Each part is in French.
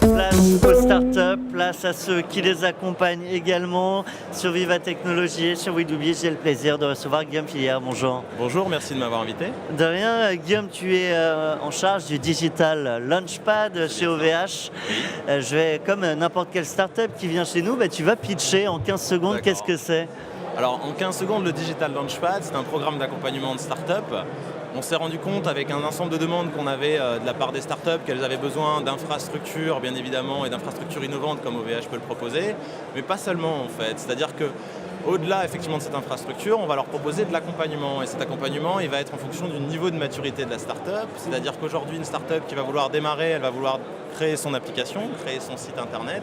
Place aux startups, place à ceux qui les accompagnent également. Sur Viva Technologies, chez WeDoubier, j'ai le plaisir de recevoir Guillaume Filière. Bonjour. Bonjour, merci de m'avoir invité. De rien, Guillaume, tu es en charge du Digital Launchpad chez OVH. Je vais, comme n'importe quelle startup qui vient chez nous, tu vas pitcher en 15 secondes. Qu'est-ce que c'est? Alors en 15 secondes, le Digital Launchpad, c'est un programme d'accompagnement de startup. On s'est rendu compte avec un ensemble de demandes qu'on avait de la part des startups qu'elles avaient besoin d'infrastructures, bien évidemment, et d'infrastructures innovantes comme OVH peut le proposer, mais pas seulement en fait. C'est-à-dire que au-delà effectivement de cette infrastructure, on va leur proposer de l'accompagnement. Et cet accompagnement, il va être en fonction du niveau de maturité de la startup. C'est-à-dire qu'aujourd'hui, une startup qui va vouloir démarrer, elle va vouloir créer son application, créer son site internet.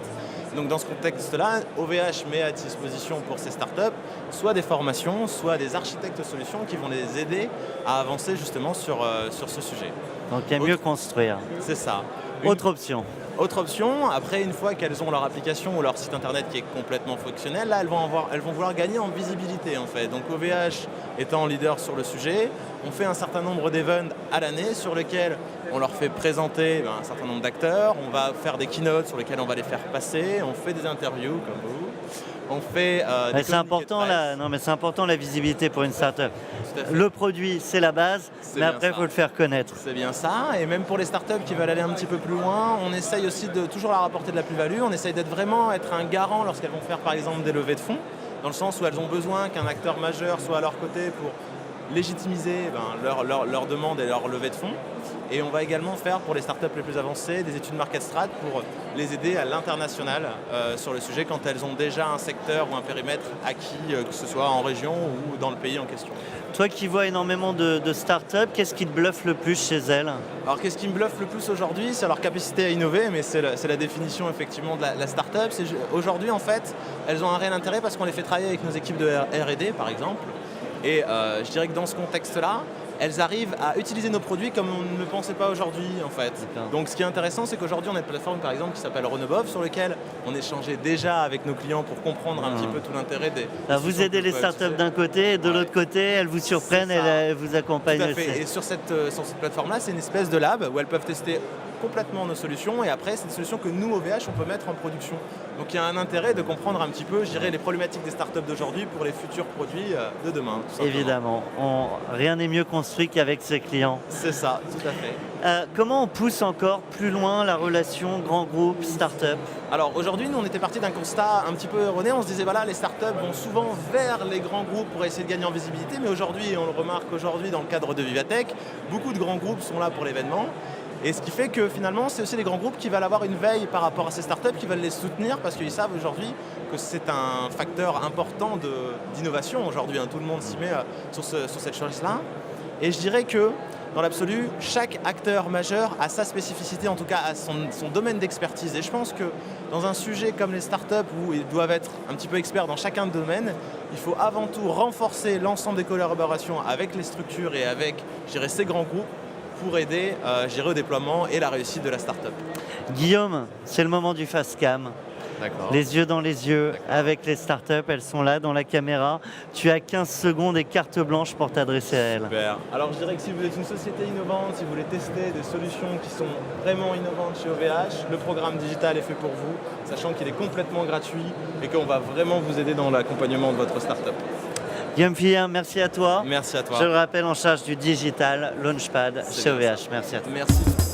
Donc dans ce contexte-là, OVH met à disposition pour ces startups soit des formations, soit des architectes solutions qui vont les aider à avancer justement sur ce sujet. Donc il y a mieux construire. C'est ça. Autre option. Autre option, après une fois qu'elles ont leur application ou leur site internet qui est complètement fonctionnel, là elles vont vouloir gagner en visibilité en fait. Donc OVH étant leader sur le sujet, on fait un certain nombre d'events à l'année sur lesquels on leur fait présenter un certain nombre d'acteurs, on va faire des keynotes sur lesquels on va les faire passer, on fait des interviews comme vous. On fait c'est important, c'est important la visibilité pour une startup. Le produit, c'est la base, mais après, il faut le faire connaître. C'est bien ça. Et même pour les startups qui veulent aller un petit peu plus loin, on essaye aussi de toujours leur apporter de la plus-value. On essaye d'être un garant lorsqu'elles vont faire, par exemple, des levées de fonds, dans le sens où elles ont besoin qu'un acteur majeur soit à leur côté pour légitimiser leur demande et leur levée de fonds. Et on va également faire pour les startups les plus avancées des études market strat pour les aider à l'international sur le sujet quand elles ont déjà un secteur ou un périmètre acquis, que ce soit en région ou dans le pays en question. Toi qui vois énormément de startups, qu'est-ce qui te bluffe le plus chez elles? Alors qu'est-ce qui me bluffe le plus aujourd'hui? C'est leur capacité à innover, mais c'est la définition effectivement de la startup. Aujourd'hui en fait, elles ont un réel intérêt parce qu'on les fait travailler avec nos équipes de R&D par exemple. Et je dirais que dans ce contexte-là, elles arrivent à utiliser nos produits comme on ne le pensait pas aujourd'hui en fait. Donc ce qui est intéressant, c'est qu'aujourd'hui on a une plateforme par exemple qui s'appelle Renobov sur laquelle on échangeait déjà avec nos clients pour comprendre un petit peu tout l'intérêt des... Alors vous aidez les startups d'un côté et de l'autre côté, elles vous surprennent et elles vous accompagnent. Tout à fait. Et sur cette plateforme-là, c'est une espèce de lab où elles peuvent tester complètement nos solutions et après c'est des solutions que nous OVH on peut mettre en production. Donc il y a un intérêt de comprendre un petit peu, je dirais, les problématiques des startups d'aujourd'hui pour les futurs produits de demain. Évidemment, rien n'est mieux construit qu'avec ses clients. C'est ça, tout à fait. Comment on pousse encore plus loin la relation grand groupe, start-up? Alors aujourd'hui, nous on était parti d'un constat un petit peu erroné, on se disait voilà, les startups vont souvent vers les grands groupes pour essayer de gagner en visibilité, mais aujourd'hui, on le remarque aujourd'hui dans le cadre de Vivatech, beaucoup de grands groupes sont là pour l'événement. Et ce qui fait que finalement, c'est aussi les grands groupes qui veulent avoir une veille par rapport à ces startups, qui veulent les soutenir parce qu'ils savent aujourd'hui que c'est un facteur important d'innovation aujourd'hui. Tout le monde s'y met sur cette chose-là. Et je dirais que dans l'absolu, chaque acteur majeur a sa spécificité, en tout cas a son domaine d'expertise. Et je pense que dans un sujet comme les startups où ils doivent être un petit peu experts dans chacun de domaines, il faut avant tout renforcer l'ensemble des collaborations avec les structures et avec, je dirais, ces grands groupes pour aider au déploiement et la réussite de la startup. Guillaume, c'est le moment du fast cam. Les yeux dans les yeux avec les startups, elles sont là dans la caméra. Tu as 15 secondes et carte blanche pour t'adresser à elles. Super. Alors je dirais que si vous êtes une société innovante, si vous voulez tester des solutions qui sont vraiment innovantes chez OVH, le programme digital est fait pour vous, sachant qu'il est complètement gratuit et qu'on va vraiment vous aider dans l'accompagnement de votre startup. Guillaume Filière, merci à toi. Merci à toi. Je le rappelle, en charge du Digital Launchpad chez OVH. Merci à toi. Merci.